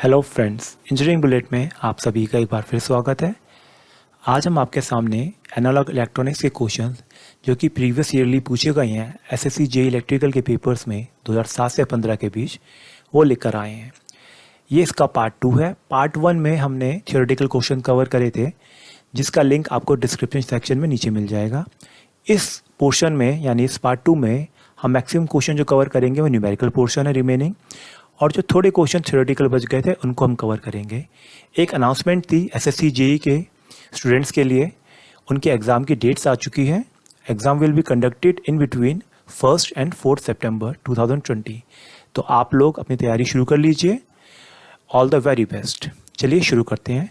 Hello friends, engineering bullet में आप सभी का एक बार फिर स्वागत है। आज हम आपके सामने एनालॉग इलेक्ट्रॉनिक्स के क्वेश्चंस जो कि प्रीवियस ईयरली पूछे गए हैं एसएससी जेईई इलेक्ट्रिकल के पेपर्स में 2007 से 15 के बीच, वो लेकर आए हैं। ये इसका पार्ट 2 है। पार्ट 1 में हमने थ्योरेटिकल क्वेश्चन कवर करे थे, जिसका लिंक आपको डिस्क्रिप्शन सेक्शन में नीचे मिल जाएगा। इस पोर्शन में यानी इस पार्ट 2 में हम मैक्सिमम क्वेश्चन जो कवर करेंगे वो न्यूमेरिकल पोर्शन है रिमेनिंग, और जो थोड़े क्वेश्चन थ्योरेटिकल बच गए थे उनको हम कवर करेंगे। एक अनाउंसमेंट थी एसएससी जेईई के स्टूडेंट्स के लिए, उनके एग्ज़ाम की डेट्स आ चुकी हैं। Exam will be conducted in between 1 and 4 सितंबर 2020। तो आप लोग अपनी तैयारी शुरू कर लीजिए। All the very best. चलिए शुरू करते हैं।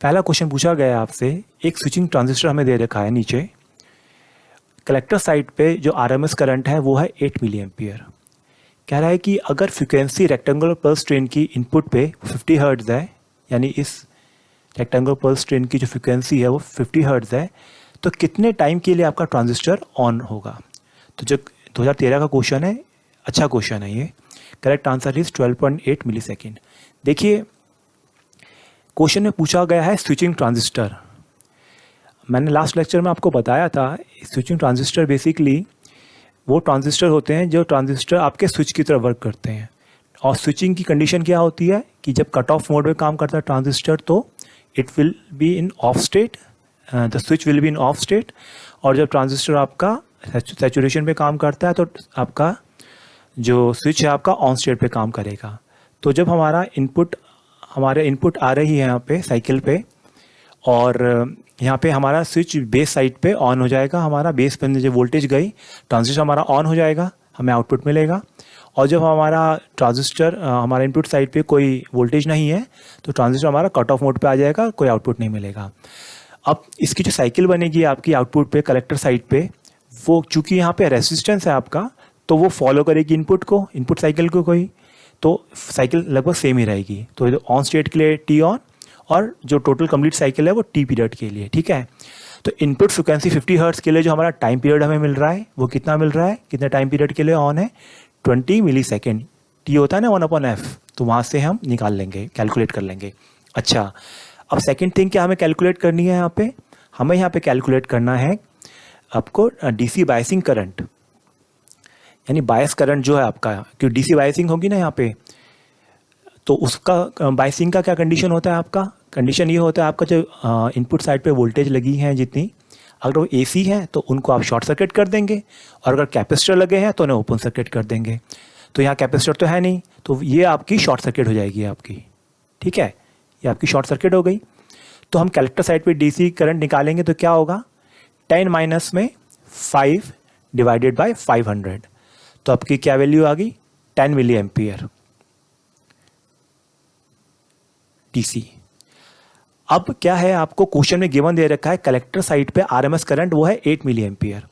पहला क्वेश्चन पूछा गया है आपसे, एक स्विचिंग ट्रांजिस्टर हमें दे रखा है नीचे। कलेक्टर साइड पे जो आरएमएस करंट है वो है 8 मिली एम्पियर। कह रहा है कि अगर फ्रिक्वेंसी रेक्टेंगुलर पल्स ट्रेन की इनपुट पे 50 हर्ट्ज़ है, यानी इस रेक्टेंगुलर पल्स ट्रेन की जो फ्रिक्वेंसी है वो 50 हर्ट्ज़ है, तो कितने टाइम के लिए आपका ट्रांजिस्टर ऑन होगा। तो जो 2013 का क्वेश्चन है, अच्छा क्वेश्चन है ये। Correct answer is 12.8 millisecond. देखिए, क्वेश्चन में पूछा गया है स्विचिंग ट्रांजिस्टर। मैंने लास्ट लेक्चर में आपको बताया था, स्विचिंग ट्रांजिस्टर बेसिकली वो ट्रांजिस्टर होते हैं जो ट्रांजिस्टर आपके स्विच की तरह वर्क करते हैं। और स्विचिंग की कंडीशन क्या होती है कि जब कट ऑफ मोड में काम करता है ट्रांजिस्टर, तो it will be in of state, the switch will be in of state. और जब ट्रांजिस्टर आपका सैचुरेशन पे काम करता है तो आपका जो स्विच है आपका ऑन स्टेट पे काम करेगा। तो जब हमारे इनपुट आ रही है यहाँ पे साइकिल पे, और यहाँ पे हमारा स्विच बेस साइड पे ऑन हो जाएगा, हमारा बेस पे जो वोल्टेज गई, ट्रांजिस्टर हमारा ऑन हो जाएगा, हमें आउटपुट मिलेगा। और जब हमारा ट्रांजिस्टर हमारा इनपुट साइड पे कोई वोल्टेज नहीं है तो ट्रांजिस्टर हमारा कट ऑफ मोड पे आ जाएगा, कोई आउटपुट नहीं मिलेगा। अब इसकी जो साइकिल बनेगी आपकी आउटपुट पे कलेक्टर साइड पे, वो चूँकि यहाँ पे रेसिस्टेंस है आपका, तो वो फॉलो करेगी इनपुट साइकिल को कोई, तो साइकिल लगभग सेम ही रहेगी। तो ऑन स्टेट के लिए टी ऑन, और जो टोटल कंप्लीट साइकिल है वो टी पीरियड के लिए, ठीक है। तो इनपुट फ्रिक्वेंसी 50 हर्ट्ज़ के लिए जो हमारा टाइम पीरियड हमें मिल रहा है वो कितना मिल रहा है, कितने टाइम पीरियड के लिए ऑन है, 20 मिली सेकेंड। टी होता है ना 1/f, तो वहाँ से हम निकाल लेंगे, कैलकुलेट कर लेंगे। अच्छा, अब सेकेंड थिंग क्या हमें कैलकुलेट करनी है यहाँ पे, हमें यहाँ पे कैलकुलेट करना है आपको डीसी बायसिंग करंट, यानी बायस करंट जो है आपका, क्योंकि डीसी बायसिंग होगी ना यहाँ पे, तो उसका बायसिंग का क्या कंडीशन होता है आपका। कंडीशन ये होता है आपका जो इनपुट साइड पे वोल्टेज लगी है जितनी, अगर वो एसी है तो उनको आप शॉर्ट सर्किट कर देंगे, और अगर कैपेसिटर लगे हैं तो उन्हें ओपन सर्किट कर देंगे। तो यहाँ कैपेसिटर तो है नहीं, तो ये आपकी शॉर्ट सर्किट हो जाएगी आपकी, ठीक है, ये आपकी शॉर्ट सर्किट हो गई। तो हम कलेक्टर साइड पे डीसी करंट निकालेंगे तो क्या होगा, 10 माइनस में 5 डिवाइडेड बाई 500, तो आपकी क्या वैल्यू आ गई, 10 मिली एम्पियर डीसी। अब क्या है, आपको क्वेश्चन में गिवन दे रखा है कलेक्टर साइड पे आरएमएस करंट वो है 8 मिली एम्पियर।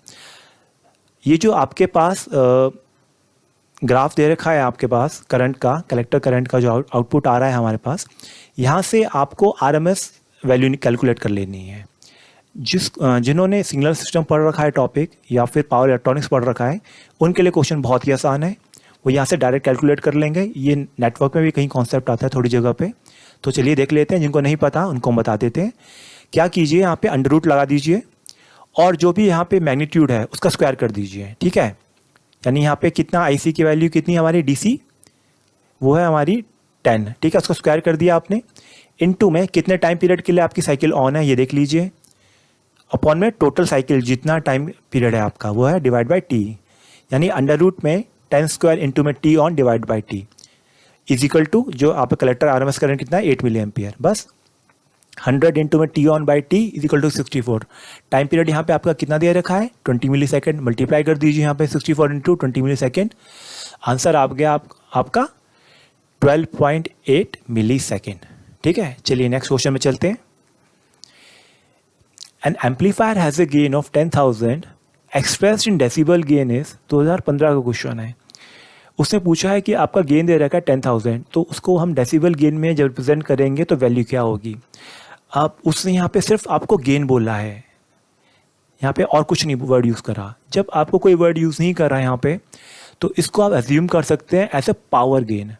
ये जो आपके पास ग्राफ दे रखा है आपके पास करंट का, कलेक्टर करंट का जो आउटपुट आ रहा है हमारे पास, यहाँ से आपको आरएमएस वैल्यू कैलकुलेट कर लेनी है। जिन्होंने सिग्नल सिस्टम पढ़ रखा है टॉपिक, या फिर पावर इलेक्ट्रॉनिक्स पढ़ रखा है, उनके लिए क्वेश्चन बहुत ही आसान है, वो यहाँ से डायरेक्ट कैलकुलेट कर लेंगे। ये नेटवर्क में भी कहीं कॉन्सेप्ट आता है थोड़ी जगह पे, तो चलिए देख लेते हैं। जिनको नहीं पता उनको हम बता देते हैं। क्या कीजिए, यहाँ पे अंडर रूट लगा दीजिए, और जो भी यहाँ पे मैग्नीट्यूड है उसका स्क्वायर कर दीजिए, ठीक है। यानी यहाँ पे कितना आईसी की वैल्यू कितनी हमारी डीसी, वो है हमारी 10, ठीक है, उसको स्क्वायर कर दिया आपने। इनटू में कितने टाइम पीरियड के लिए आपकी साइकिल ऑन है ये देख लीजिए, अपॉन में टोटल साइकिल जितना टाइम पीरियड है आपका वो है डिवाइड बाई टी, यानी अंडर रूट में 10 स्क्वायर इंटू में T on divide by T is equal to जो आपका कलेक्टर आरएमएस करंट कितना है 8 मिली एम्पियर। बस 100 इंटू में T on by T is equal to 64। Time period यहाँ पे आपका कितना दे रखा है, 20 मिली सेकेंड। मल्टीप्लाई कर दीजिए यहाँ पे 64 इंटू 20 मिली सेकेंड, आंसर आ गया आपका 12.8 मिली सेकेंड, ठीक है। चलिए नेक्स्ट क्वेश्चन में चलते हैं। N amplifier has a gain of 10,000 expressed in decibel gain is, 2015 का क्वेश्चन है। उसने पूछा है कि आपका गेन दे रखा है 10,000, तो उसको हम डेसिबल गेन में जब रिप्रेजेंट करेंगे तो वैल्यू क्या होगी। आप उसने यहाँ पे सिर्फ आपको गेन बोला है, यहाँ पे और कुछ नहीं वर्ड यूज़ करा। जब आपको कोई वर्ड यूज़ नहीं कर रहा है यहाँ पे, तो इसको आप एज्यूम कर सकते हैं as a power gain.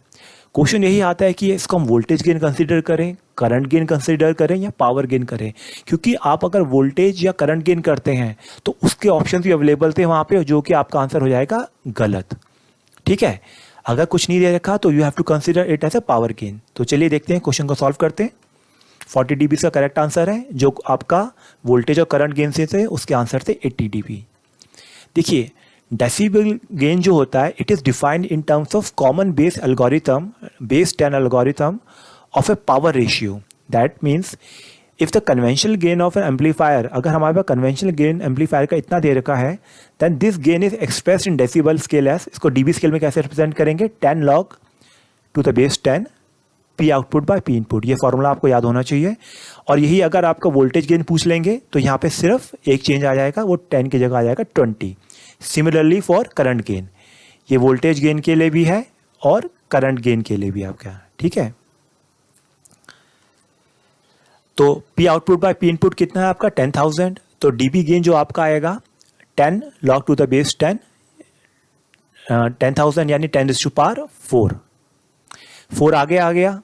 Question यही आता है कि इसको हम वोल्टेज गेन कंसीडर करें, करंट गेन कंसीडर करें या पावर गेन करें, क्योंकि आप अगर वोल्टेज या करंट गेन करते हैं तो उसके ऑप्शन भी अवेलेबल थे वहाँ पे, जो कि आपका आंसर हो जाएगा गलत। ठीक है, अगर कुछ नहीं दे रखा तो you have to consider it as a power gain. तो चलिए देखते हैं, क्वेश्चन को सॉल्व करते हैं। 40 dB का करेक्ट आंसर है, जो आपका वोल्टेज और करंट गेन से थे उसके आंसर थे 80 dB। देखिए, डेसिबल गेन जो होता है, it is defined in terms of common base algorithm, base 10 algorithm of A power ratio. That means if the conventional gain of N amplifier, अगर हमारे पास कन्वेंशनल गेन एम्पलीफायर का इतना दे रखा है, then this gain is expressed in decibel scale as, इसको dB scale में कैसे रिप्रेजेंट करेंगे, 10 log to the base 10 P output by P input. ये फॉर्मूला आपको याद होना चाहिए। और यही अगर आपका वोल्टेज गेन पूछ लेंगे तो यहाँ पे सिर्फ एक चेंज आ जाएगा, वो 10 की जगह आ जाएगा 20। सिमिलरली फॉर करंट गेन, ये वोल्टेज गेन के लिए भी है और करंट गेन के लिए भी आपका, ठीक है। तो P output by P input कितना है आपका 10,000, तो डीबी गेन जो आपका आएगा 10 log टू द बेस 10, 10,000 यानी 10⁴ 4 आगे आ गया,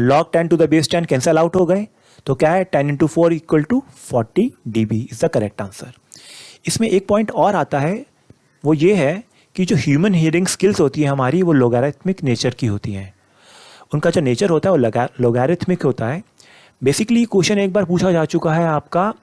log 10 to the base 10 cancel out हो गए, तो क्या है 10 × 4 = 40 dB is the correct answer. इसमें एक पॉइंट और आता है, वो ये है कि जो ह्यूमन हियरिंग स्किल्स होती है हमारी, वो लोगारिथमिक नेचर की होती हैं। उनका जो नेचर होता है वो लोगारिथमिक होता है। बेसिकली क्वेश्चन एक बार पूछा जा चुका है आपका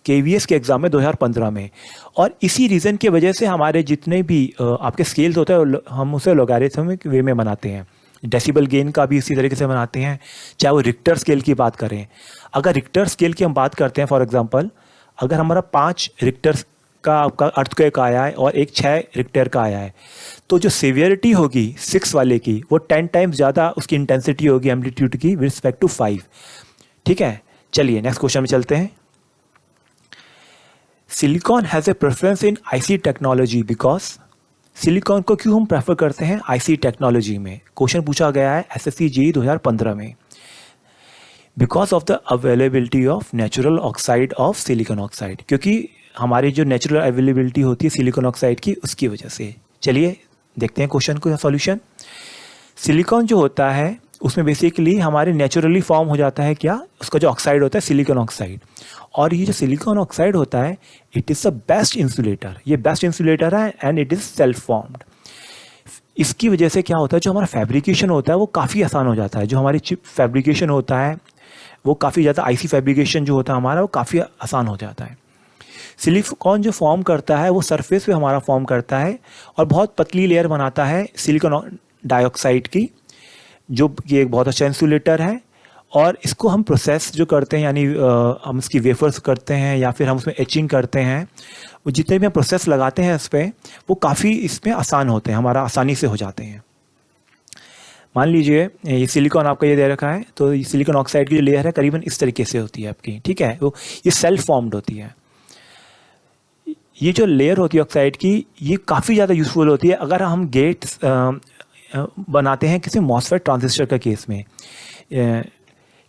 KVS के एग्ज़ाम में 2015 में, और इसी रीज़न की वजह से हमारे जितने भी आपके स्केल्स होते हैं हम उसे लोगारिथमिक वे में बनाते हैं। डेसिबल गेन का भी इसी तरीके से बनाते हैं, चाहे वो रिक्टर स्केल की बात करें। अगर रिक्टर स्केल की हम बात करते हैं, फॉर एग्जांपल अगर हमारा 5 रिक्टर का आपका अर्थक्वेक आया है और एक 6 रिक्टर का आया है, तो जो सीवियरिटी होगी 6 वाले की, वो 10 टाइम्स ज़्यादा उसकी इंटेंसिटी होगी एम्पलीट्यूड की विद रिस्पेक्ट टू 5। ठीक है, चलिए नेक्स्ट क्वेश्चन में चलते हैं। Silicon has a preference in IC technology because, silicon को क्यों हम प्रेफर करते हैं आईसी टेक्नोलॉजी में? क्वेश्चन पूछा गया है SSC JEE 2015 में। Because of the availability of natural oxide of silicon oxide, क्योंकि हमारी जो नेचुरल अवेलेबिलिटी होती है सिलिकॉन ऑक्साइड की, उसकी वजह से। चलिए देखते हैं क्वेश्चन को सॉल्यूशन। सिलिकॉन जो होता है उसमें बेसिकली हमारे नेचुरली फॉर्म हो जाता है क्या, उसका जो ऑक्साइड होता है सिलिकॉन ऑक्साइड। और ये जो सिलिकॉन ऑक्साइड होता है, it is the best insulator, ये बेस्ट इंसुलेटर है and it is self formed. इसकी वजह से क्या होता है, जो हमारा फैब्रिकेशन होता है वो काफ़ी आसान हो जाता है। जो हमारी चिप फैब्रिकेशन होता है वो काफ़ी ज़्यादा, आईसी फैब्रिकेशन जो होता है हमारा, वो काफ़ी आसान हो जाता है। सिलिकॉन जो फॉर्म करता है वो सरफेस पे हमारा फॉर्म करता है और बहुत पतली लेयर बनाता है सिलिकॉन डाइऑक्साइड की, जो कि एक बहुत अच्छा इंसुलेटर है। और इसको हम प्रोसेस जो करते हैं, यानी हम इसकी वेफर्स करते हैं या फिर हम उसमें एचिंग करते हैं, वो जितने भी हम प्रोसेस लगाते हैं इस पर, वो काफ़ी इसमें आसान होते हैं, हमारा आसानी से हो जाते हैं। मान लीजिए ये सिलिकॉन आपका ये दे रखा है, तो ये सिलिकॉन ऑक्साइड की जो लेयर है करीबन इस तरीके से होती है आपकी, ठीक है। वो ये सेल्फ फॉर्म्ड होती है। ये जो लेयर होती है ऑक्साइड की, ये काफ़ी ज़्यादा यूज़फुल होती है अगर हम गेट्स बनाते हैं किसी मॉसफेट ट्रांजिस्टर का केस में,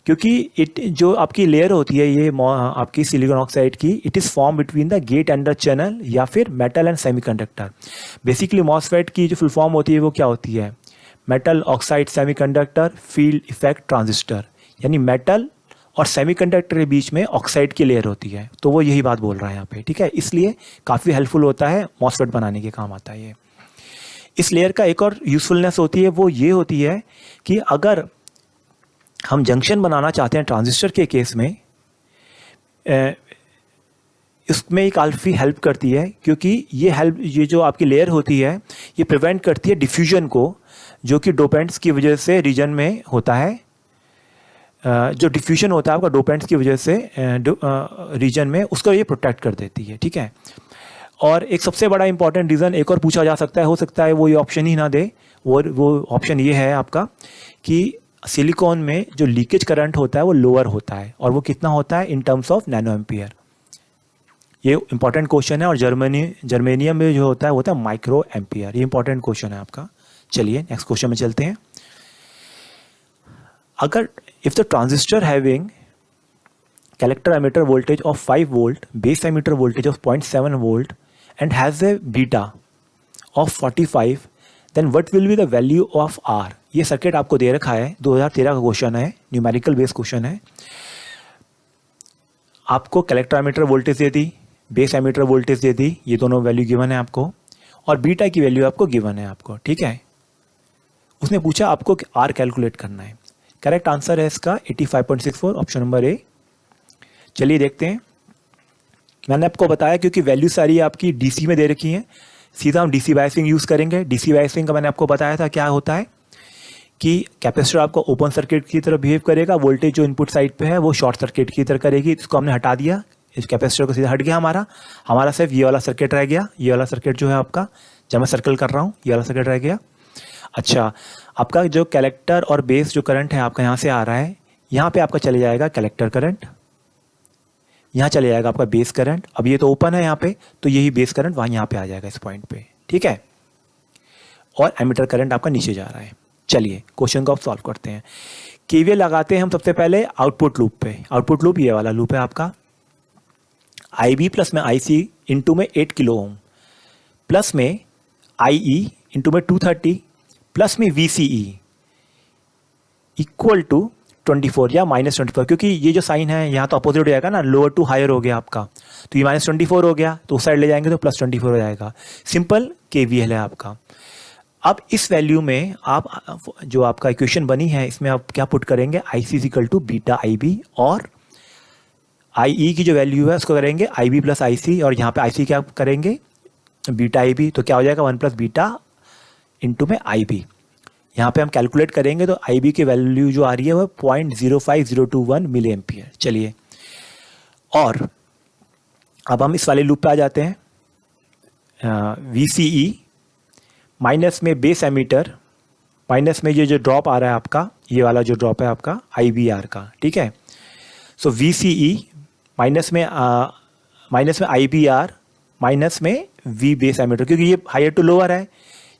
क्योंकि जो आपकी लेयर होती है ये आपकी सिलिकॉन ऑक्साइड की, it is form between the gate and the channel या फिर metal and semiconductor. Basically MOSFET की जो फुल फॉर्म होती है वो क्या होती है, metal oxide semiconductor field effect transistor, यानी मेटल और सेमीकंडक्टर के बीच में ऑक्साइड की लेयर होती है। तो वो यही बात बोल रहा है यहाँ पे, ठीक है। इसलिए काफ़ी हेल्पफुल होता है, मॉसफेट बनाने के काम आता है ये। इस लेयर का एक और यूज़फुलनेस होती है, वो ये होती है कि अगर हम जंक्शन बनाना चाहते हैं ट्रांजिस्टर के केस में, इसमें काफ़ी हेल्प करती है, क्योंकि ये जो आपकी लेयर होती है ये प्रिवेंट करती है डिफ्यूजन को, जो कि डोपेंट्स की वजह से रीजन में होता है। जो डिफ्यूजन होता है आपका डोपेंट्स की वजह से रीजन में, उसको ये प्रोटेक्ट कर देती है, ठीक है। और एक सबसे बड़ा इंपॉर्टेंट रीज़न एक और पूछा जा सकता है, हो सकता है वो ये ऑप्शन ही ना दे, वो ऑप्शन ये है आपका कि सिलिकॉन में जो लीकेज करंट होता है वो लोअर होता है, और वो कितना होता है in terms of nano ampere. ये इंपॉर्टेंट क्वेश्चन है। और जर्मेनियम में जो होता है माइक्रो एम्पियर। ये इंपॉर्टेंट क्वेश्चन है आपका। चलिए नेक्स्ट क्वेश्चन में चलते हैं। अगर if the transistor having collector emitter voltage of 5 volt, base emitter voltage of 0.7 volt and has a beta of 45, then what will be the value of R? ये circuit आपको दे रखा है, 2013 का क्वेश्चन है, न्यूमेरिकल बेस्ड क्वेश्चन है। आपको collector ammeter voltage दे दी, base emitter voltage दे दी, ये दोनों वैल्यू गिवन है आपको, और बीटा की वैल्यू आपको गिवन है आपको, ठीक है। उसने पूछा आपको आर कैलकुलेट करना है। करेक्ट आंसर है इसका 85.64, ऑप्शन नंबर ए। चलिए देखते हैं। मैंने आपको बताया क्योंकि वैल्यू सारी आपकी डीसी में दे रखी हैं, सीधा हम डीसी बायसिंग यूज़ करेंगे। डीसी बायसिंग का मैंने आपको बताया था क्या होता है कि कैपेसिटर आपको ओपन सर्किट की तरह बिहेव करेगा, वोल्टेज जो इनपुट साइड पे है वो शॉर्ट सर्किट की तरह करेगी। इसको हमने हटा दिया, इस कैपेसिटर को सीधा हट गया हमारा सिर्फ ये वाला सर्किट रह गया। ये वाला सर्किट जो है आपका, जब मैं सर्कल कर रहा हूँ, ये वाला सर्किट रह गया। अच्छा, आपका जो कलेक्टर और बेस जो करंट है आपका यहाँ से आ रहा है, यहाँ पे आपका चले जाएगा कलेक्टर करंट, यहाँ चले जाएगा आपका बेस करंट। अब ये तो ओपन है यहाँ पे, तो यही बेस करंट वहाँ यहाँ पे आ जाएगा इस पॉइंट पे, ठीक है। और एमीटर करंट आपका नीचे जा रहा है। चलिए क्वेश्चन को आप सॉल्व करते हैं। केवीएल लगाते हैं हम सबसे पहले आउटपुट लूप पे। आउटपुट लूप ये वाला लूप है आपका। IB प्लस में IC इंटू में 8 किलो ओम, प्लस में IE इंटू में 230, प्लस में VCE इक्वल टू 24 या -24, क्योंकि ये जो साइन है यहाँ तो अपोजिट हो जाएगा ना, लोअर टू हायर हो गया आपका, तो ये -24 हो गया, तो उस साइड ले जाएंगे तो +24 हो जाएगा। सिंपल KVL है आपका। अब इस वैल्यू में आप जो आपका इक्वेशन बनी है इसमें आप क्या पुट करेंगे, IC equal to beta IB, और IE की जो वैल्यू है उसको करेंगे IB प्लस IC, और यहाँ पे IC क्या करेंगे, बीटा IB, तो क्या हो जाएगा 1 प्लस बीटा इंटू में IB। यहाँ पे हम कैलकुलेट करेंगे तो IB की वैल्यू जो आ रही है वो 0.05021 मिली एम्पियर। चलिए, और अब हम इस वाले लूप पे आ जाते हैं। VCE माइनस में बेस एमीटर, माइनस में ये जो ड्रॉप आ रहा है आपका, ये वाला जो ड्रॉप है आपका IBR का, ठीक है। सो VCE माइनस में IBR माइनस में V बेस एमीटर, क्योंकि ये हायर टू लोअर है,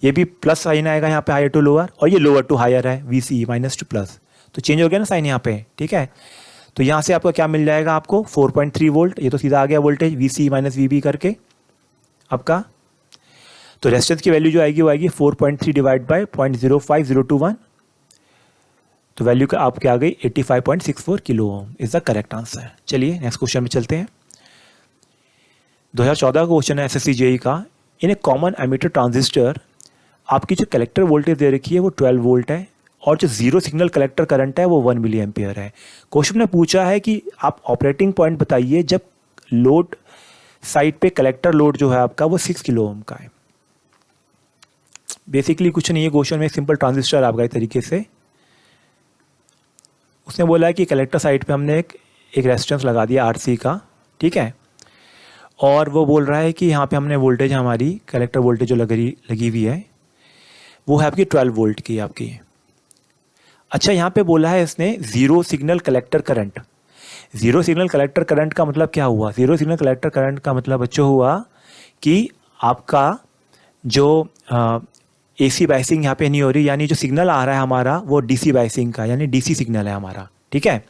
ये भी प्लस साइन आएगा यहाँ पे, हायर टू लोअर, और ये लोअर टू हायर है, VCE माइनस टू प्लस, तो चेंज हो गया ना साइन यहाँ पे, ठीक है। तो यहाँ से आपको क्या मिल जाएगा, आपको 4.3 वोल्ट, ये तो सीधा आ गया वोल्टेज VCE माइनस VB करके आपका। तो रेजिस्टेंस की वैल्यू जो आएगी वो आएगी 4.3 डिवाइड बाई 0.05021, तो वैल्यू का आपके आ गई 85.64 kilo ohm is the correct answer. चलिए नेक्स्ट क्वेश्चन में चलते हैं। 2014 का क्वेश्चन है SSC JEE का। इन ए कॉमन एमीटर ट्रांजिस्टर आपकी जो कलेक्टर वोल्टेज दे रखी है वो 12 वोल्ट है, और जो जीरो सिग्नल कलेक्टर करंट है वो 1 मिली एम्पियर है। क्वेश्चन ने पूछा है कि आप ऑपरेटिंग पॉइंट बताइए जब लोड साइड पे कलेक्टर लोड जो है आपका वो 6 किलो ओम का है। बेसिकली कुछ नहीं है क्वेश्चन में, सिंपल ट्रांजिस्टर आपका इस तरीके से उसने बोला है कि कलेक्टर साइड पे हमने एक रेजिस्टेंस लगा दिया RC का, ठीक है, और वो बोल रहा है कि यहाँ पे हमने वोल्टेज, हमारी कलेक्टर वोल्टेज जो लगी हुई है वो है आपकी 12 वोल्ट की आपकी। अच्छा, यहाँ पे बोला है इसने zero signal collector current. Zero signal collector current का मतलब क्या हुआ, जीरो सिग्नल कलेक्टर करंट का मतलब बच्चों हुआ कि आपका जो AC बायसिंग यहाँ पे नहीं हो रही, यानी जो सिग्नल आ रहा है हमारा वो DC बायसिंग का, यानी DC सिग्नल है हमारा, ठीक है।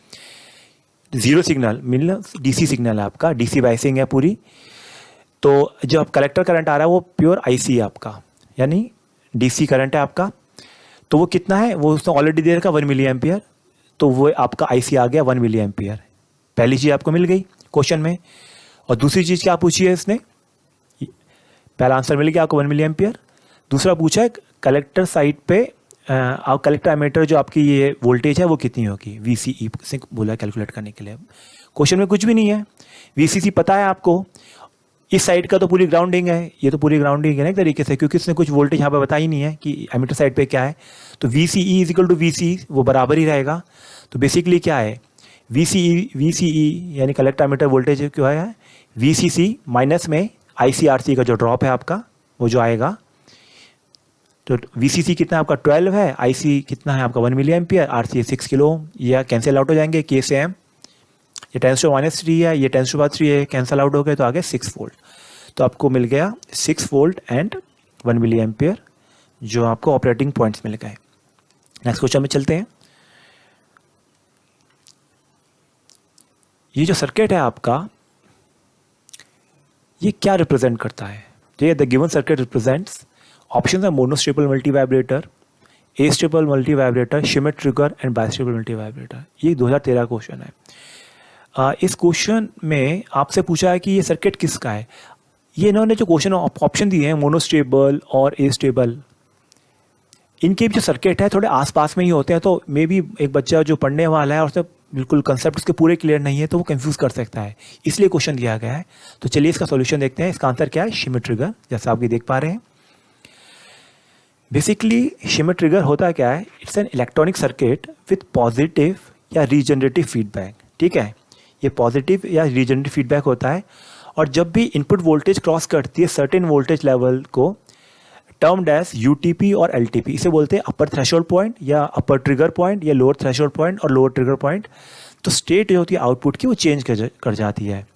जीरो सिग्नल मिल DC सिग्नल है आपका, DC बायसिंग है पूरी। तो जो अब कलेक्टर करंट आ रहा है वो प्योर IC है आपका, यानी DC करंट है आपका। तो वो कितना है, वो उसने ऑलरेडी दे रखा 1 मिली एम्पियर, तो वो आपका IC आ गया 1 मिली एम्पियर। पहली चीज़ आपको मिल गई क्वेश्चन में। और दूसरी चीज़ क्या पूछी है इसने, पहला आंसर मिल गया आपको 1 मिली एम्पियर। दूसरा पूछा है कलेक्टर साइड पे आप कलेक्टर एमीटर जो आपकी ये वोल्टेज है वो कितनी होगी, VCE से बोला कैलकुलेट करने के लिए। क्वेश्चन में कुछ भी नहीं है, VCC पता है आपको, इस साइड का तो पूरी ग्राउंडिंग है, ये तो पूरी ग्राउंडिंग है ना एक तरीके से, क्योंकि इसने कुछ वोल्टेज यहाँ पे बता ही नहीं है कि एमीटर साइड पे क्या है। तो VCE is equal to VC, वो बराबर ही रहेगा। तो बेसिकली क्या है, VCE यानी कलेक्टर एमीटर वोल्टेज क्या है, VCC माइनस में ICRC का जो ड्रॉप है आपका वो जो आएगा। तो VCC कितना आपका 12 है, IC कितना है आपका 1 milli ampere, RC 6 kilo ohm, यह कैंसिल आउट हो जाएंगे K से M। ये 10⁻³ है, ये 10⁻³ है, कैंसिल आउट हो गए तो आ गए 6 वोल्ट। तो आपको मिल गया 6 वोल्ट एंड 1 मिली एम्पियर जो आपको ऑपरेटिंग पॉइंट्स मिल गए। नेक्स्ट क्वेश्चन में चलते हैं। ये जो सर्किट है आपका ये क्या रिप्रेजेंट करता है, तो ये the given circuit represents, option है monostable multivibrator, astable multivibrator, Schmitt trigger and bistable multivibrator. ये 2013 क्वेश्चन है। इस क्वेश्चन में आपसे पूछा है कि ये सर्किट किसका है। ये इन्होंने जो क्वेश्चन ऑप्शन दिए हैं मोनोस्टेबल और एस्टेबल, इनके भी जो सर्किट है थोड़े आसपास में ही होते हैं, तो मे बी एक बच्चा जो पढ़ने वाला है और उससे बिल्कुल कंसेप्ट उसके पूरे क्लियर नहीं है तो वो कंफ्यूज कर सकता है, इसलिए क्वेश्चन दिया गया है। तो चलिए इसका सॉल्यूशन देखते हैं। इसका आंसर क्या है, शिमिट ट्रिगर, जैसा आप ये देख पा रहे हैं। बेसिकली शिमिट ट्रिगर होता क्या है, it's an electronic circuit with positive या रीजनरेटिव फीडबैक। ठीक है, ये पॉजिटिव या रीजनरेटिव फीडबैक होता है, और जब भी इनपुट वोल्टेज क्रॉस करती है सर्टेन वोल्टेज लेवल को, टर्म्ड एज यूटीपी और एलटीपी, इसे बोलते हैं अपर थ्रेशोल्ड पॉइंट या अपर ट्रिगर पॉइंट या लोअर थ्रेशोल्ड पॉइंट और लोअर ट्रिगर पॉइंट, तो स्टेट जो होती है आउटपुट की वो चेंज कर जाती है।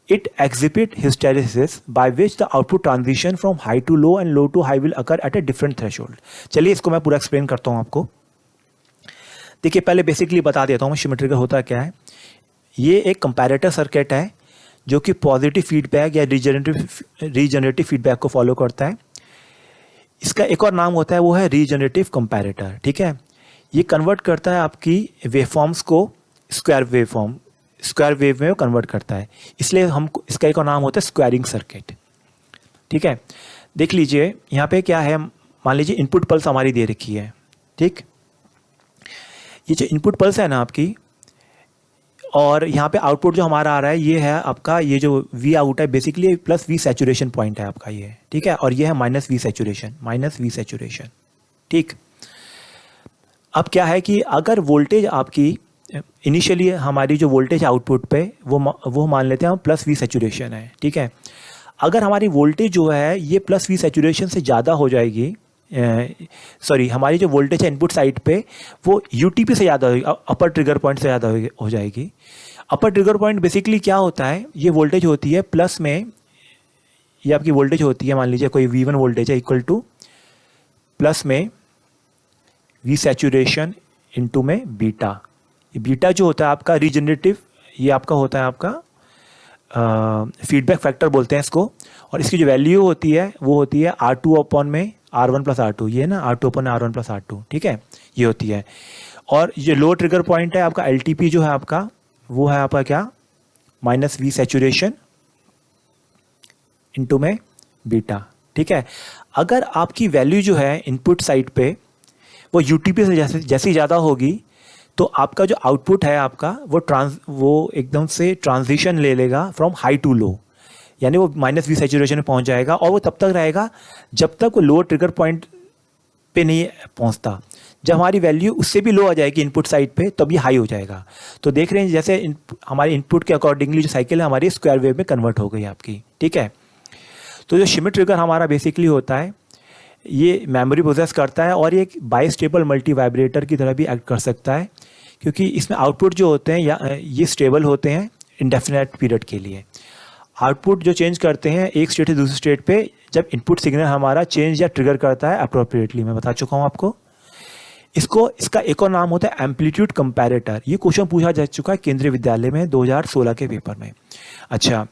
It exhibit hysteresis by which the output transition from high to low and low to high will occur at a different threshold. चलिए इसको मैं पूरा एक्सप्लेन करता हूँ आपको। देखिए पहले बेसिकली बता देता हूँ शिमिट ट्रिगर होता क्या है। ये एक कंपैरेटर सर्किट है जो कि पॉजिटिव फीडबैक या रीजनरेटिव फीडबैक को फॉलो करता है। इसका एक और नाम होता है, वो है रीजनरेटिव कंपैरेटर। ठीक है, ये कन्वर्ट करता है आपकी वेवफॉर्म्स को स्क्वायर वेव में कन्वर्ट करता है, इसलिए हम इसका एक और नाम होता है स्क्वायरिंग सर्किट। ठीक है, देख लीजिए यहाँ पे क्या है, मान लीजिए इनपुट पल्स हमारी दे रखी है। ठीक, ये जो इनपुट पल्स है ना आपकी, और यहाँ पे आउटपुट जो हमारा आ रहा है ये है आपका, ये जो वी आउट है basically plus V saturation point है आपका ये। ठीक है, और ये है माइनस वी सैचुरेशन। ठीक, अब क्या है कि अगर वोल्टेज आपकी इनिशियली हमारी जो वोल्टेज आउटपुट पे वो मान लेते हैं हम प्लस वी सैचुरेशन है। ठीक है, अगर हमारी वोल्टेज जो है ये प्लस वी सैचुरेशन से ज़्यादा हो जाएगी, हमारी जो वोल्टेज है इनपुट साइड पे वो यूटीपी से ज़्यादा होगी, अपर ट्रिगर पॉइंट से ज़्यादा हो जाएगी। अपर ट्रिगर पॉइंट बेसिकली क्या होता है, ये वोल्टेज होती है प्लस में, ये आपकी वोल्टेज होती है, मान लीजिए कोई V1 वोल्टेज है इक्वल टू प्लस में वी सैचुरेशन इनटू में बीटा। ये बीटा जो होता है आपका रीजनरेटिव, ये आपका होता है आपका फीडबैक फैक्टर बोलते हैं इसको, और इसकी जो वैल्यू होती है वो होती है R2 अपॉन में R1 प्लस R2, ये ना R2 upon R1 plus R2। ठीक है, ये होती है। और ये लो ट्रिगर पॉइंट है आपका LTP जो है आपका, वो है आपका क्या, माइनस वी सैचुरेशन इनटू में बीटा। ठीक है, अगर आपकी वैल्यू जो है इनपुट साइड पे वो यूटीपी से जैसी ज़्यादा होगी तो आपका जो आउटपुट है आपका वो एकदम से ट्रांजिशन ले लेगा फ्रॉम हाई टू लो, यानी वो माइनस वी सैचुरेशन में पहुंच जाएगा, और वो तब तक रहेगा जब तक वो लोअर ट्रिगर पॉइंट पे नहीं पहुंचता। जब हमारी वैल्यू उससे भी लो आ जाएगी इनपुट साइड पे तब ये हाई हो जाएगा। तो देख रहे हैं जैसे हमारे इनपुट के अकॉर्डिंगली जो साइकिल है हमारी स्क्वायर वेव में कन्वर्ट हो गई आपकी। ठीक है, तो जो शिमिट ट्रिगर हमारा बेसिकली होता है ये मेमोरी प्रोसेस करता है, और ये एक बाइस्टेबल मल्टी वाइब्रेटर की तरह भी एक्ट कर सकता है, क्योंकि इसमें आउटपुट जो होते हैं या ये स्टेबल होते हैं इंडेफिनेट पीरियड के लिए। आउटपुट जो चेंज करते हैं एक स्टेट से दूसरे स्टेट पे जब इनपुट सिग्नल हमारा चेंज या ट्रिगर करता है अप्रोप्रिएटली, मैं बता चुका हूँ आपको। इसका एक और नाम होता है एम्पलीट्यूड कंपैरेटर। ये क्वेश्चन पूछा जा चुका है केंद्रीय विद्यालय में 2016 के पेपर में। अच्छा,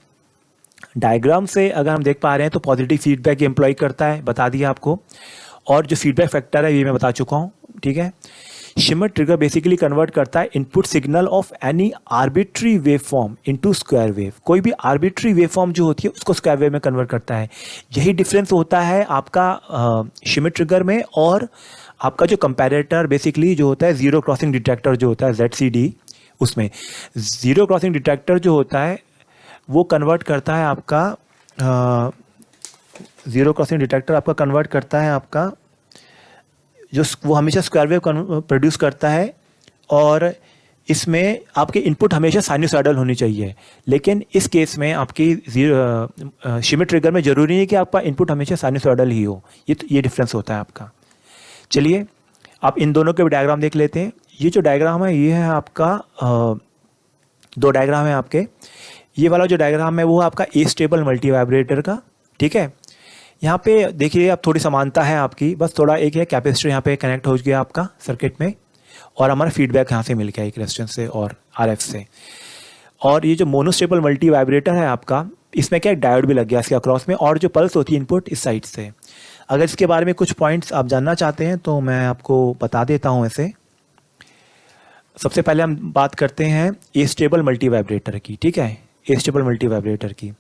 डायग्राम से अगर हम देख पा रहे हैं तो पॉजिटिव फीडबैक एम्प्लॉय करता है, बता दिया आपको, और जो फीडबैक फैक्टर है ये मैं बता चुका हूँ। ठीक है, शिमिट ट्रिगर बेसिकली कन्वर्ट करता है input signal of any arbitrary wave form into square wave. कोई भी आर्बिट्री वेव फॉर्म जो होती है उसको स्क्वायर वेव में कन्वर्ट करता है। यही डिफरेंस होता है आपका शिमिट ट्रिगर में और आपका जो कंपैरेटर बेसिकली जो होता है जीरो क्रॉसिंग डिटेक्टर जो होता है ZCD, उसमें जीरो क्रॉसिंग डिटेक्टर जो होता है वो कन्वर्ट करता है आपका जीरो क्रॉसिंग डिटेक्टर आपका कन्वर्ट करता है आपका जो वो हमेशा स्क्वायर वेव प्रोड्यूस करता है, और इसमें आपके इनपुट हमेशा साइनसॉइडल होनी चाहिए। लेकिन इस केस में आपकी शिमिट ट्रिगर में ज़रूरी नहीं कि आपका इनपुट हमेशा साइनसॉइडल ही हो, ये डिफरेंस होता है आपका। चलिए आप इन दोनों के भी डायग्राम देख लेते हैं। ये जो डायग्राम है ये है आपका दो डायग्राम है आपके। ये वाला जो डायग्राम है वो आपका एस्टेबल मल्टी वाइब्रेटर का। ठीक है, यहाँ पे देखिए आप थोड़ी समानता है आपकी, बस थोड़ा एक है कैपेसिटर यहाँ पे कनेक्ट हो गया आपका सर्किट में, और हमारा फीडबैक यहाँ से मिल गया एक रेजिस्टेंस से और RF से। और ये जो मोनोस्टेबल मल्टी वाइब्रेटर है आपका, इसमें क्या डायोड भी लग गया इसके अक्रॉस में, और जो पल्स होती है इनपुट इस साइड से। अगर इसके बारे में कुछ पॉइंट्स आप जानना चाहते हैं तो मैं आपको बता देता हूँ ऐसे। सबसे पहले हम बात करते हैं एस्टेबल मल्टी वाइब्रेटर की, ठीक है, एस्टेबल मल्टी वाइब्रेटर की।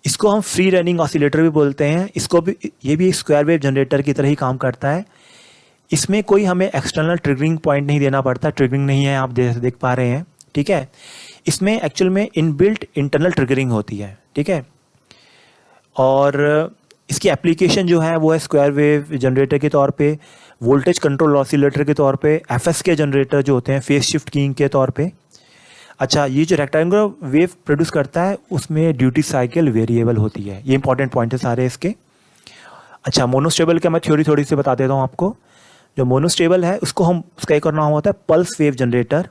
इसको हम फ्री रनिंग ऑसिलेटर भी बोलते हैं। इसको भी, ये भी स्क्वायर वेव जनरेटर की तरह ही काम करता है। इसमें कोई हमें एक्सटर्नल ट्रिगरिंग पॉइंट नहीं देना पड़ता, ट्रिगरिंग नहीं है, आप देख पा रहे हैं, ठीक है। इसमें एक्चुअल में इनबिल्ट इंटरनल ट्रिगरिंग होती है, ठीक है। और इसकी एप्लीकेशन जो है वो है स्क्वायर वेव जनरेटर के तौर पे, वोल्टेज कंट्रोल ऑसिलेटर के तौर पे, एफएस के जनरेटर जो होते हैं फेज शिफ्ट कीइंग के तौर पे। अच्छा, ये जो रेक्टेंगुलर वेव प्रोड्यूस करता है उसमें ड्यूटी साइकिल वेरिएबल होती है। ये इंपॉर्टेंट पॉइंट है सारे इसके। अच्छा, मोनोस्टेबल का मैं थ्योरी थोड़ी सी बता देता हूँ आपको। जो मोनोस्टेबल है उसको हम उसका एक करना होता है पल्स वेव जनरेटर।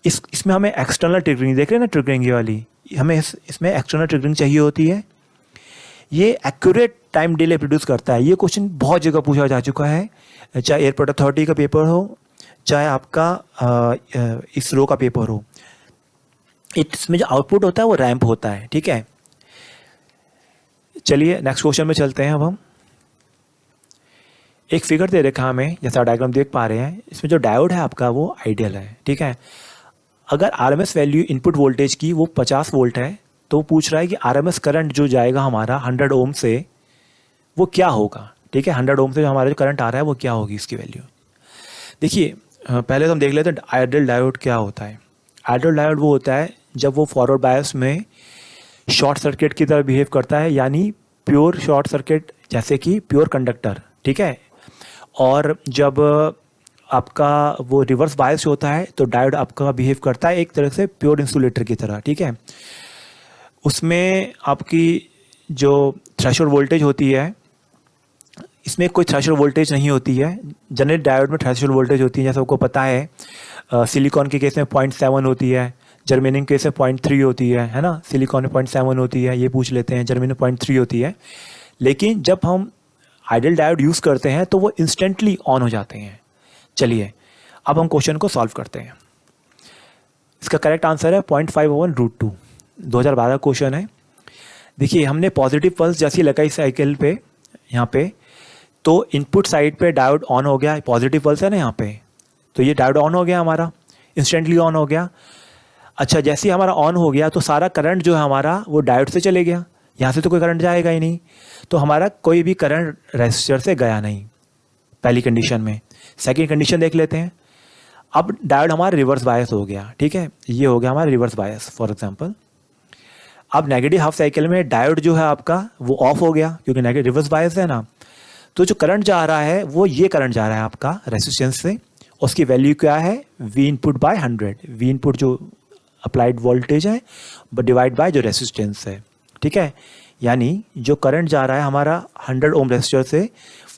इसमें हमें एक्सटर्नल ट्रिगरिंग, देख रहे हैं ना ट्रिगरिंग ये वाली, हमें इसमें एक्सटर्नल ट्रिगरिंग चाहिए होती है। ये एक्यूरेट टाइम डिले प्रोड्यूस करता है। ये क्वेश्चन बहुत जगह पूछा जा चुका है, चाहे एयरपोर्ट अथॉरिटी का पेपर हो, चाहे आपका इसरो का पेपर हो। इसमें जो आउटपुट होता है वो रैंप होता है, ठीक है। चलिए नेक्स्ट क्वेश्चन में चलते हैं। अब हम एक फिगर दे रखा हमें, जैसा डायग्राम देख पा रहे हैं, इसमें जो डायोड है आपका वो आइडियल है, ठीक है। अगर आरएमएस वैल्यू इनपुट वोल्टेज की वो 50 वोल्ट है तो पूछ रहा है कि आरएमएस करंट जो जाएगा हमारा 100 ओम से वो क्या होगा, ठीक है। 100 ओम से जो हमारा जो करंट आ रहा है वो क्या होगी इसकी वैल्यू। देखिए पहले तो हम देख लेते हैं आइडियल डायोड क्या होता है। आइडियल डायोड वो होता है जब वो फॉरवर्ड बायस में शॉर्ट सर्किट की तरह बिहेव करता है, यानी प्योर शॉर्ट सर्किट, जैसे कि प्योर कंडक्टर, ठीक है। और जब आपका वो रिवर्स बायस होता है तो डायोड आपका बिहेव करता है एक तरह से प्योर इंसुलेटर की तरह, ठीक है। उसमें आपकी जो थ्रेशोल्ड वोल्टेज होती है, इसमें कोई थ्रेशोल्ड वोल्टेज नहीं होती है। जनरल डायोड में थ्रेशोल्ड वोल्टेज होती है, जैसा आपको पता है। सिलिकॉन के केस में 0.7 होती है, जर्मेनियम के केस में 0.3 होती है ना। सिलिकॉन में 0.7 होती है, ये पूछ लेते हैं, जर्मेनियम में 0.3 होती है। लेकिन जब हम आइडियल डायोड यूज़ करते हैं तो वो इंस्टेंटली ऑन हो जाते हैं। चलिए अब हम क्वेश्चन को सॉल्व करते हैं। इसका करेक्ट आंसर है 0.51√2, 2012 क्वेश्चन है। देखिए हमने पॉजिटिव पल्स जैसी लगाई साइकिल पे, यहाँ पे तो इनपुट साइड पे डायोड ऑन हो गया, पॉजिटिव पल्स है ना यहाँ पे, तो ये डायोड ऑन हो गया हमारा, इंस्टेंटली ऑन हो गया। अच्छा, जैसे ही हमारा ऑन हो गया तो सारा करंट जो है हमारा वो डायोड से चले गया, यहाँ से तो कोई करंट जाएगा ही नहीं, तो हमारा कोई भी करंट रेजिस्टर से गया नहीं, पहली कंडीशन में। सेकंड कंडीशन देख लेते हैं। अब डायोड हमारा रिवर्स बायस हो गया, ठीक है, ये हो गया हमारा रिवर्स बायस फॉर एग्जांपल। अब नेगेटिव हाफ साइकिल में डायोड जो है आपका वो ऑफ हो गया, क्योंकि नेगेटिव रिवर्स बायस है ना। तो जो करंट जा रहा है वो ये करंट जा रहा है आपका रेजिस्टेंस से, उसकी वैल्यू क्या है, V input by 100। V input जो अप्लाइड वोल्टेज है डिवाइड बाय जो रेजिस्टेंस है, ठीक है। यानी जो करंट जा रहा है हमारा 100 ओम रेजिस्टर से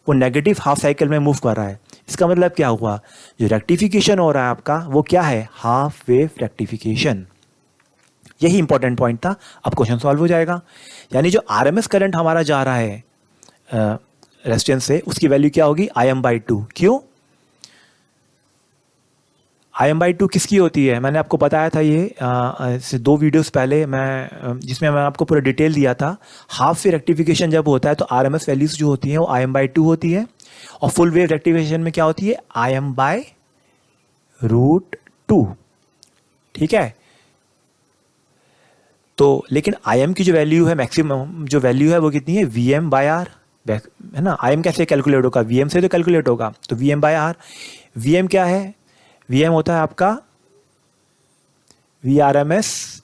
वो नेगेटिव हाफ साइकिल में मूव कर रहा है। इसका मतलब क्या हुआ, जो रेक्टिफिकेशन हो रहा है आपका वो क्या है, हाफ वेव रेक्टिफिकेशन। यही इंपॉर्टेंट पॉइंट था। अब क्वेश्चन सॉल्व हो जाएगा। यानी जो आरएमएस करंट हमारा जा रहा है रेजिस्टेंस से, उसकी वैल्यू क्या होगी, Im/2। क्यों, Im/2 किसकी होती है, मैंने आपको बताया था ये 2 वीडियोस पहले मैं, जिसमें मैं आपको पूरा डिटेल दिया था। हाफ वेव रेक्टिफिकेशन जब होता है तो आरएमएस वैल्यूज जो होती हैं वो Im/2 होती है, और फुल वेव रेक्टिफिकेशन में क्या होती है, Im/√2, ठीक है। तो लेकिन Im की जो वैल्यू है, मैक्सिमम जो वैल्यू है वो कितनी है, Vm/R, है ना। Im कैसे कैलकुलेट होगा, Vm से तो कैलकुलेट होगा, तो Vm/R। Vm क्या है, Vm होता है आपका Vrms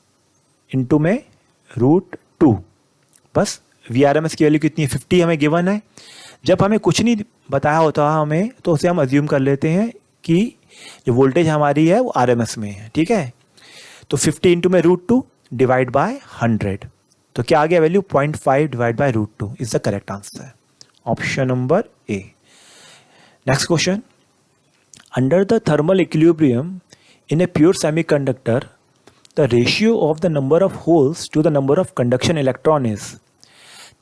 इंटू में √2। बस Vrms की वैल्यू कितनी है, 50 हमें गिवन है। जब हमें कुछ नहीं बताया होता हमें, तो उसे हम अज्यूम कर लेते हैं कि जो वोल्टेज हमारी है वो RMS में है, ठीक है। तो 50 इंटू में √2 डिवाइड बाय 100, तो क्या आ गया value, 0.5 divide by √2 is the correct answer, option number A. Next question, under the thermal equilibrium in a pure semiconductor, the ratio of the number of holes to the number of conduction electron is।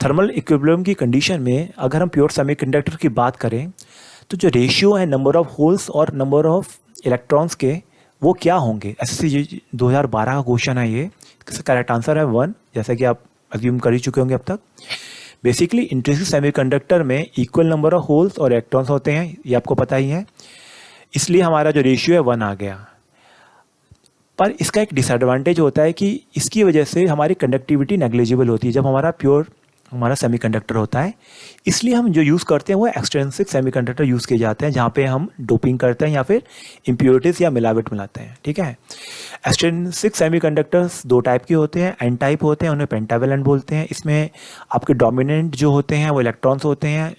Thermal equilibrium की condition में अगर हम pure semiconductor की बात करें तो जो ratio है नंबर ऑफ होल्स और नंबर ऑफ इलेक्ट्रॉन्स के वो क्या होंगे। एसएससी 2012 का क्वेश्चन है ये। इसका करेक्ट आंसर है 1, जैसा कि आप अज्यूम कर ही चुके होंगे अब तक। बेसिकली इंट्रिंसिक सेमीकंडक्टर में इक्वल नंबर ऑफ होल्स और इलेक्ट्रॉन्स होते हैं, ये आपको पता ही है, इसलिए हमारा जो रेशियो है 1 आ गया। पर इसका एक डिसएडवांटेज होता है कि इसकी वजह से हमारी कंडक्टिविटी नेग्लिजिबल होती है जब हमारा प्योर हमारा सेमीकंडक्टर होता है। इसलिए हम जो यूज़ करते हैं वो एक्सट्रिंसिक सेमीकंडक्टर यूज़ किए जाते हैं, जहाँ पे हम डोपिंग करते हैं या फिर इम्प्योरिटीज़ या मिलावट मिलाते हैं, ठीक है। एक्सट्रिंसिक सेमीकंडक्टर्स 2 टाइप के होते हैं, एन टाइप होते हैं, उन्हें पेंटावेलेंट बोलते हैं। इसमें आपके डोमिनेंट जो होते हैं वो इलेक्ट्रॉन्स होते हैं,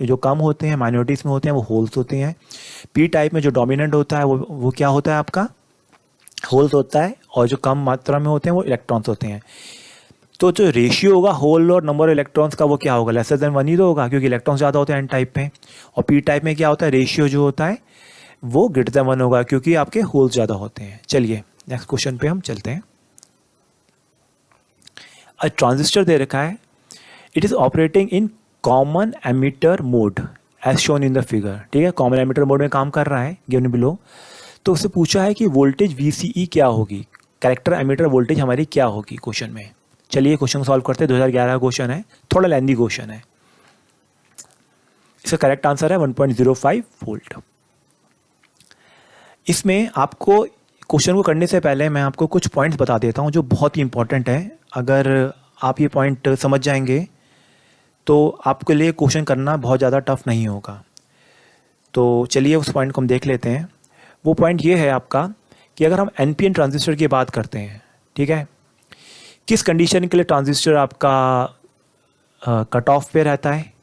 जो कम होते हैं माइनॉरिटीज़ में होते हैं वो होल्स होते हैं। पी टाइप में जो डोमिनेंट होता है वो क्या होता है आपका, होल्स होता है, और जो कम मात्रा में होते हैं वो इलेक्ट्रॉन्स होते हैं। तो जो रेशियो होगा होल और नंबर ऑफ इलेक्ट्रॉन्स का वो क्या होगा, लेसर देन 1 ही तो होगा, क्योंकि इलेक्ट्रॉन्स ज़्यादा होते हैं एन टाइप में। और पी टाइप में क्या होता है, रेशियो जो होता है वो ग्रेटर देन 1 होगा, क्योंकि आपके होल्स ज़्यादा होते हैं। चलिए नेक्स्ट क्वेश्चन पे हम चलते हैं। ट्रांजिस्टर दे रखा है, it is operating in common emitter mode as shown in the figure, ठीक है। कॉमन एमिटर मोड में काम कर रहा है गिवन बिलो। तो उससे पूछा है कि वोल्टेज VCE क्या होगी, कैरेक्टर एमिटर वोल्टेज हमारी क्या होगी क्वेश्चन में। चलिए क्वेश्चन सॉल्व करते हैं। 2011 का क्वेश्चन है, थोड़ा लेंदी क्वेश्चन है। इसका करेक्ट आंसर है 1.05 वोल्ट। इसमें आपको क्वेश्चन को करने से पहले मैं आपको कुछ पॉइंट्स बता देता हूं जो बहुत ही इंपॉर्टेंट है। अगर आप ये पॉइंट समझ जाएंगे तो आपके लिए क्वेश्चन करना बहुत ज़्यादा टफ नहीं होगा। तो चलिए उस पॉइंट को हम देख लेते हैं। वो पॉइंट ये है आपका कि अगर हम NPN ट्रांजिस्टर की बात करते हैं, ठीक है, किस कंडीशन के लिए ट्रांजिस्टर आपका कट ऑफ पे रहता है,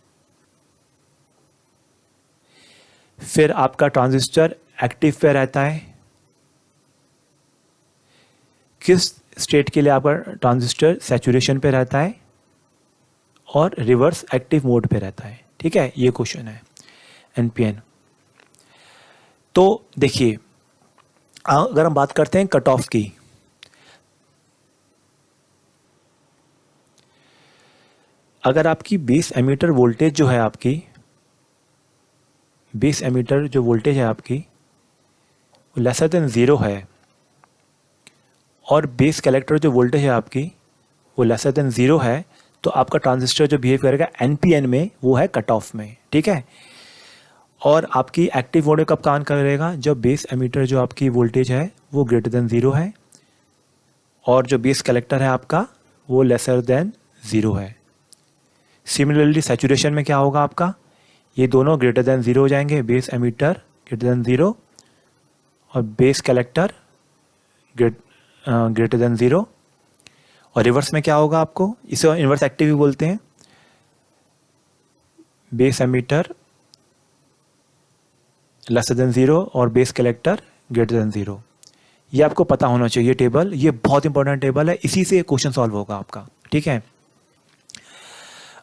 फिर आपका ट्रांजिस्टर एक्टिव पे रहता है, किस स्टेट के लिए आपका ट्रांजिस्टर सैचुरेशन पे रहता है, और रिवर्स एक्टिव मोड पे रहता है, ठीक है। ये क्वेश्चन है NPN। तो देखिए अगर हम बात करते हैं कट ऑफ की, अगर आपकी बेस एमीटर वोल्टेज जो है आपकी, बेस एमीटर जो वोल्टेज है आपकी वो लेसर देन 0 है, और बेस कलेक्टर जो वोल्टेज है आपकी वो लेसर देन 0 है, तो आपका ट्रांजिस्टर जो बिहेव करेगा NPN में वो है कट ऑफ में, ठीक है। और आपकी एक्टिव मोड कब काम करेगा, जब बेस एमीटर जो आपकी वोल्टेज है वो ग्रेटर देन 0 है, और जो बेस कलेक्टर है आपका वो लेसर देन 0 है। सिमिलरली सैचुरेशन में क्या होगा आपका, ये दोनों ग्रेटर देन 0 हो जाएंगे, बेस एमीटर ग्रेटर देन 0 और बेस कलेक्टर ग्रेटर देन 0। और रिवर्स में क्या होगा आपको, इसे इन्वर्स एक्टिव भी बोलते हैं, बेस एमीटर लेसर देन 0 और बेस कलेक्टर ग्रेटर देन 0। ये आपको पता होना चाहिए टेबल, ये बहुत इंपॉर्टेंट टेबल है, इसी से क्वेश्चन सॉल्व होगा आपका, ठीक है।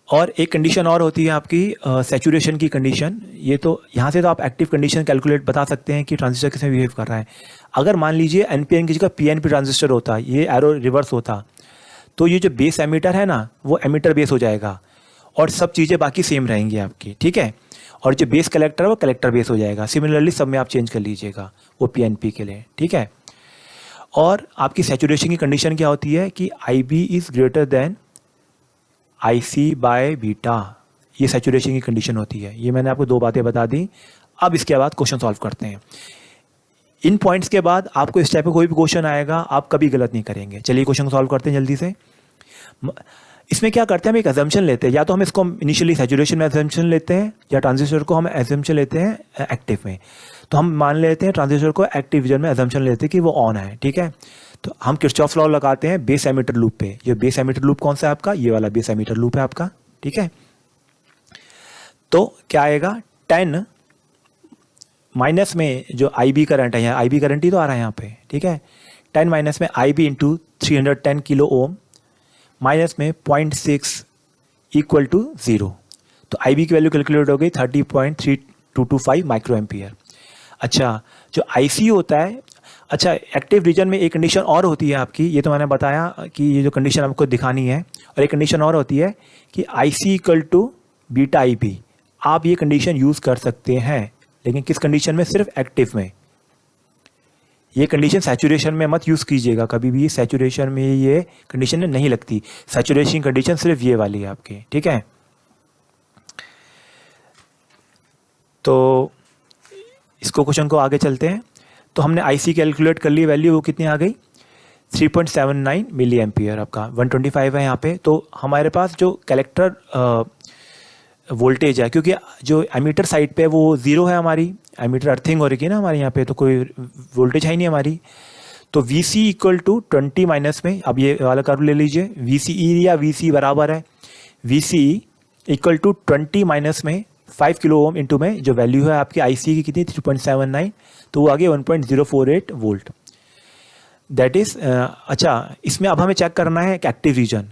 और एक कंडीशन और होती है आपकी सैचुरेशन की कंडीशन। ये तो यहाँ से तो आप एक्टिव कंडीशन कैलकुलेट बता सकते हैं कि ट्रांजिस्टर किस में बिहेव कर रहा है। अगर मान लीजिए NPN की जगह PNP ट्रांजिस्टर होता, ये एरो रिवर्स होता, तो ये जो बेस एमीटर है ना वो एमीटर बेस हो जाएगा और सब चीज़ें बाकी सेम रहेंगी आपकी, ठीक है। और जो बेस कलेक्टर है वो कलेक्टर बेस हो जाएगा। सिमिलरली सब में आप चेंज कर लीजिएगा वो PNP के लिए, ठीक है। और आपकी सैचुरेशन की कंडीशन क्या होती है कि IB is greater than IC by beta, ये सैचुरेशन की कंडीशन होती है। ये मैंने आपको 2 बातें बता दी। अब इसके बाद क्वेश्चन सॉल्व करते हैं। इन पॉइंट्स के बाद आपको इस टाइप का कोई भी क्वेश्चन आएगा आप कभी गलत नहीं करेंगे। चलिए क्वेश्चन सॉल्व करते हैं जल्दी से। इसमें क्या करते हैं, हम एक अजम्पशन लेते हैं, या तो हम इसको इनिशियली सैचुरेशन में अजम्पशन लेते हैं या ट्रांजिस्टर को हम अजम्पशन लेते हैं एक्टिव में। तो हम मान लेते हैं ट्रांजिस्टर को एक्टिव रीजन में अजम्पशन लेते हैं कि वो ऑन है, ठीक है। तो हम किरचॉफ लॉ लगाते हैं बेस एमीटर लूप पे। ये बेस एमीटर लूप कौन सा है आपका, ये वाला बेस एमीटर लूप है आपका, ठीक है। तो क्या आएगा, 10 माइनस में जो IB करंट है, यहाँ IB करंट ही तो आ रहा है यहाँ पे, ठीक है। 10 माइनस में IB into 310 kilo ohm minus में 0.6 इक्वल टू 0। तो IB की वैल्यू कैलकुलेट हो गई 30.3225 माइक्रो एम्पियर। अच्छा जो IC होता है, अच्छा एक्टिव रीजन में एक कंडीशन और होती है आपकी, ये तो मैंने बताया कि ये जो कंडीशन आपको दिखानी है, और एक कंडीशन और होती है कि IC equal to beta IB। आप ये कंडीशन यूज़ कर सकते हैं, लेकिन किस कंडीशन में, सिर्फ एक्टिव में। ये कंडीशन सैचुरेशन में मत यूज़ कीजिएगा कभी भी, सैचुरेशन में ये कंडीशन नहीं लगती। सैचुरेशन कंडीशन सिर्फ ये वाली है आपकी, ठीक है। तो इसको क्वेश्चन को आगे चलते हैं। तो हमने आईसी कैलकुलेट कर ली वैल्यू, वो कितनी आ गई 3.79 मिली एम्पियर, आपका 125 है यहाँ पे। तो हमारे पास जो कलेक्टर वोल्टेज है, क्योंकि जो एमीटर साइड पे वो 0 है, हमारी एमीटर अर्थिंग हो रही है ना हमारे यहाँ पे, तो कोई वोल्टेज है ही नहीं हमारी। तो VC इक्वल टू 20 माइनस में, अब ये वाला कर्व ले लीजिए, VCE या VC बराबर है VCE इक्वल टू 20 माइनस में 5 किलो ओम इंटू में जो वैल्यू है आपकी IC की कितनी 3.79, तो वो आ गई 1.048 वोल्ट। दैट इज़ अच्छा, इसमें अब हमें चेक करना है कि एक्टिव रीजन,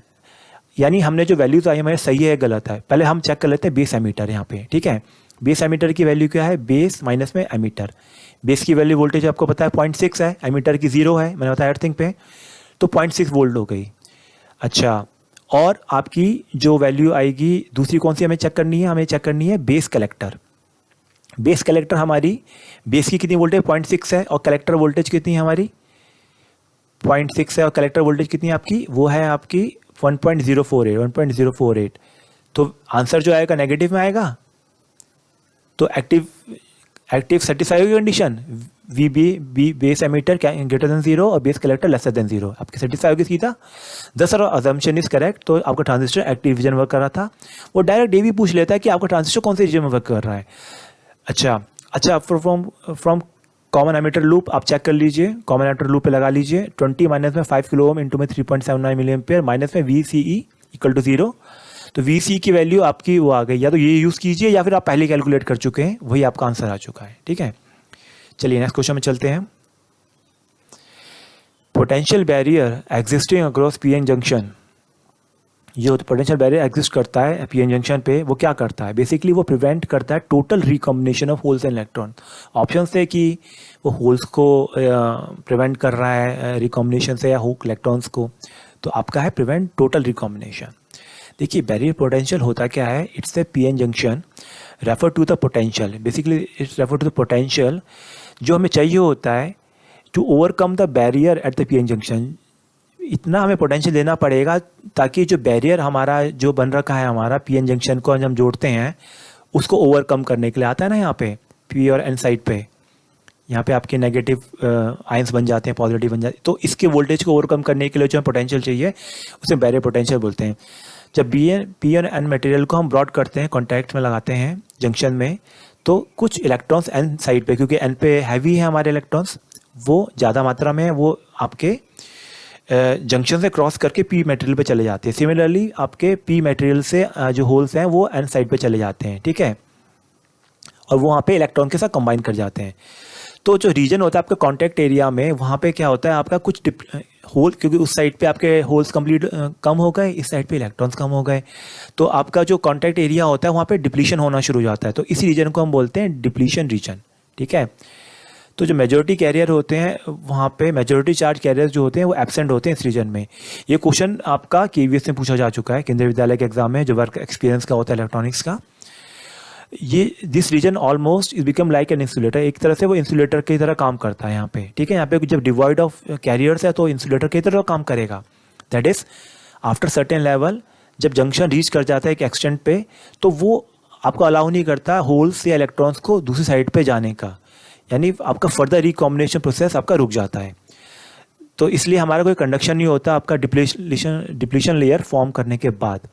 यानी हमने जो वैल्यूज आई हमारे सही है गलत है। पहले हम चेक कर लेते हैं बेस एमीटर यहाँ पे, ठीक है। बेस एमीटर की वैल्यू क्या है, बेस माइनस में एमीटर। बेस की वैल्यू वोल्टेज आपको पता है 0.6 है, एमीटर की 0 है, मैंने बताया अर्थिंग पे, तो 0.6 वोल्ट हो गई। अच्छा, और आपकी जो वैल्यू आएगी दूसरी कौन सी हमें चेक करनी है, हमें चेक करनी है बेस कलेक्टर। बेस कलेक्टर हमारी बेस की कितनी वोल्टेज 0.6 है, और कलेक्टर वोल्टेज कितनी है हमारी 0.6 है, और कलेक्टर वोल्टेज कितनी है आपकी, वो है आपकी 1.048। तो आंसर जो आएगा नेगेटिव में आएगा। तो एक्टिव सेटिस्फाई होगी condition, B base emitter greater than 0 और बेस कलेक्टर लेसर देन 0, आपकी सेटिस्फाई होगी सीधा। दस और अजम्पशन इज करेक्ट। तो आपका ट्रांजिस्टर एक्टिव रीजन वर्क कर रहा था। वो डायरेक्ट ये भी पूछ लेता है कि आपका ट्रांजिस्टर कौन से रीजन में वर्क कर रहा है। अच्छा फ्रॉम कॉमन एमीटर लूप आप चेक कर लीजिए, कॉमन एमीटर लूप पे लगा लीजिए 20 माइनस में 5 किलो ओम इंटू में 3.79 मिली एम्पियर माइनस में VCE इक्वल टू 0। तो VCE की वैल्यू आपकी वो आ गई, या तो ये यूज़ कीजिए या फिर आप पहले कैलकुलेट कर चुके हैं, वही आपका आंसर आ चुका है, ठीक है। चलिए नेक्स्ट क्वेश्चन में चलते हैं। Potential barrier existing across PN junction, जो पोटेंशियल बैरियर एग्जिस्ट करता है PN जंक्शन पे, वो क्या करता है, बेसिकली वो प्रिवेंट करता है total recombination of holes and electron. Option से कि वो होल्स को प्रिवेंट कर रहा है रिकॉम्बिनेशन से, या इलेक्ट्रॉन्स को, तो आपका है प्रिवेंट टोटल रिकॉम्बिनेशन। देखिए बैरियर पोटेंशियल होता क्या है, it's a PN junction refer to the potential, basically it's refer to the potential जो हमें चाहिए होता है to overcome the barrier at the PN junction. इतना हमें पोटेंशियल देना पड़ेगा ताकि जो बैरियर हमारा जो बन रखा है हमारा PN जंक्शन को हम जोड़ते हैं उसको ओवरकम करने के लिए आता है ना, यहाँ पे P और N साइड पे, यहाँ पे आपके नेगेटिव आयंस बन जाते हैं, पॉजिटिव बन जाते हैं। तो इसके वोल्टेज को ओवरकम करने के लिए जो पोटेंशियल चाहिए उसे बैरियर पोटेंशियल बोलते हैं। जब P और N मटेरियल को हम ब्रॉड करते हैं, कॉन्टैक्ट में लगाते हैं जंक्शन में, तो कुछ इलेक्ट्रॉन्स N साइड पे, क्योंकि N पे हैवी है हमारे इलेक्ट्रॉन्स, वो ज़्यादा मात्रा में वो आपके जंक्शन से क्रॉस करके P मटेरियल पे चले जाते हैं। सिमिलरली आपके P मटेरियल से जो होल्स हैं वो N साइड पे चले जाते हैं, ठीक है, और वो वहाँ पे इलेक्ट्रॉन के साथ कंबाइन कर जाते हैं। तो जो रीजन होता है आपका कॉन्टैक्ट एरिया में, वहाँ पे क्या होता है आपका कुछ होल, क्योंकि उस साइड पे आपके होल्स कंप्लीट कम हो गए, इस साइड पे इलेक्ट्रॉन्स कम हो गए, तो आपका जो कॉन्टैक्ट एरिया होता है वहाँ पे डिप्लीशन होना शुरू हो जाता है। तो इसी रीजन को हम बोलते हैं डिप्लीशन रीजन, ठीक है। तो जो मेजॉरिटी कैरियर होते हैं वहाँ पे, मेजॉरिटी चार्ज कैरियर जो होते हैं वो एब्सेंट होते हैं इस रीजन में। ये क्वेश्चन आपका KVS में पूछा जा चुका है, केंद्रीय विद्यालय के एग्जाम में, जो वर्क एक्सपीरियंस का होता है इलेक्ट्रॉनिक्स का। ये this region almost is become like an insulator, एक तरह से वो इंसुलेटर की तरह काम करता है यहाँ पे, ठीक है। यहाँ पे जब डिवाइड ऑफ कैरियर्स है तो इंसुलेटर की तरह काम करेगा। That is after certain level, जब जंक्शन रीच कर जाता है एक एक्सटेंट पे, तो वो आपको अलाउ नहीं करता होल्स या इलेक्ट्रॉन्स को दूसरी साइड पे जाने का, यानी आपका फर्दर रिकॉम्बिनेशन प्रोसेस आपका रुक जाता है। तो इसलिए हमारा कोई कंडक्शन नहीं होता आपका डिप्लीशन लेयर फॉर्म करने के बाद।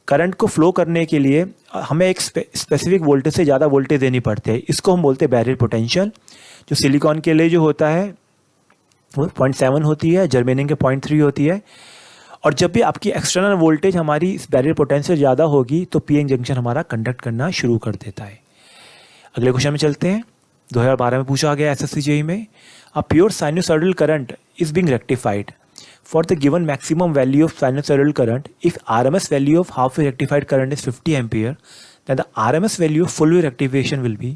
करंट को फ्लो करने के लिए हमें एक स्पेसिफिक वोल्टेज से ज़्यादा वोल्टेज देनी पड़ती है, इसको हम बोलते हैं बैरियर पोटेंशियल। जो सिलिकॉन के लिए जो होता है वो 0.7 होती है, जर्मेनियम के 0.3 होती है। और जब भी आपकी एक्सटर्नल वोल्टेज हमारी इस बैरियर पोटेंशियल ज़्यादा होगी तो PN जंक्शन हमारा कंडक्ट करना शुरू कर देता है। अगले क्वेश्चन में चलते हैं। 2012 में पूछा गया SSC JEE में, a pure sinusoidal current is being rectified for the given maximum value of sinusoidal current. If RMS value of half wave rectified current is 50 ampere, then the RMS value of full wave rectification will be।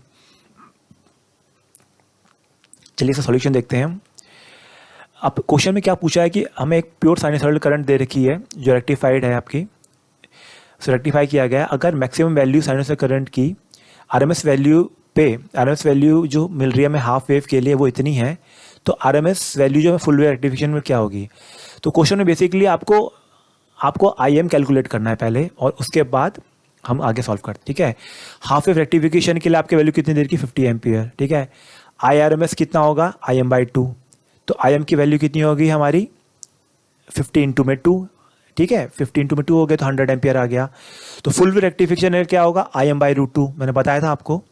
चलिए इसका solution देखते हैं हम। अब question में क्या पूछा है कि हमें एक प्योर साइनोसॉइडल करंट दे रखी है जो रेक्टिफाइड है आपकी, सो रेक्टिफाई किया गया है। अगर मैक्सिमम वैल्यू साइनोसॉइडल करंट की RMS वैल्यू पे RMS वैल्यू जो मिल रही है हमें हाफ वेव के लिए वो इतनी है, तो RMS वैल्यू जो है फुल वेव रेक्टिफिकेशन में क्या होगी। तो क्वेश्चन में बेसिकली आपको IM कैलकुलेट करना है पहले, और उसके बाद हम आगे सॉल्व करते हैं, ठीक है। हाफ वेव रेक्टिफिकेशन के लिए आपकी वैल्यू कितनी देर की 50 एम्पियर, ठीक है। IRMS कितना होगा IM/2, तो IM की वैल्यू कितनी होगी हमारी 50 इंटू में 2, ठीक है। 50 इंटू में 2 हो गया तो 100 एम्पियर आ गया। तो फुल वेव रेक्टिफिकेशन क्या होगा IM/√2, मैंने बताया था आपको।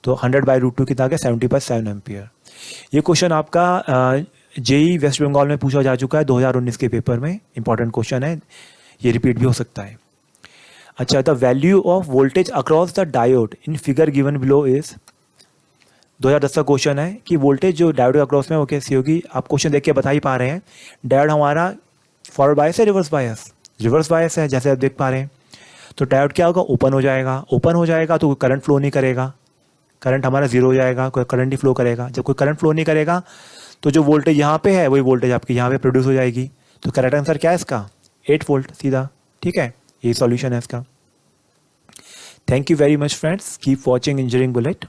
तो 100/√2 कितना आ गया 70/7 एम्पियर। ये क्वेश्चन आपका JEE वेस्ट बंगाल में पूछा जा चुका है 2019 के पेपर में, इंपॉर्टेंट क्वेश्चन है, ये रिपीट भी हो सकता है। अच्छा, the value of voltage across the diode in figure given below is, 2010 का क्वेश्चन है कि वोल्टेज जो डायोड के अक्रॉस में वो कैसी होगी। आप क्वेश्चन देख के बता ही पा रहे हैं, डायोड हमारा फॉरवर्ड बायस है रिवर्स बायस, रिवर्स बायस है जैसे आप देख पा रहे हैं। तो डायोड क्या होगा, ओपन हो जाएगा, ओपन हो जाएगा तो कोई करंट फ्लो नहीं करेगा, करंट हमारा जीरो हो जाएगा, कोई करंट नहीं फ्लो करेगा। जब कोई करंट फ्लो नहीं करेगा तो जो वोल्टेज यहाँ पे है वही वोल्टेज आपकी यहाँ पे प्रोड्यूस हो जाएगी। तो करेक्ट आंसर क्या है इसका 8 वोल्ट सीधा, ठीक है। यही सॉल्यूशन है इसका। Thank you very much friends, keep watching engineering bullet.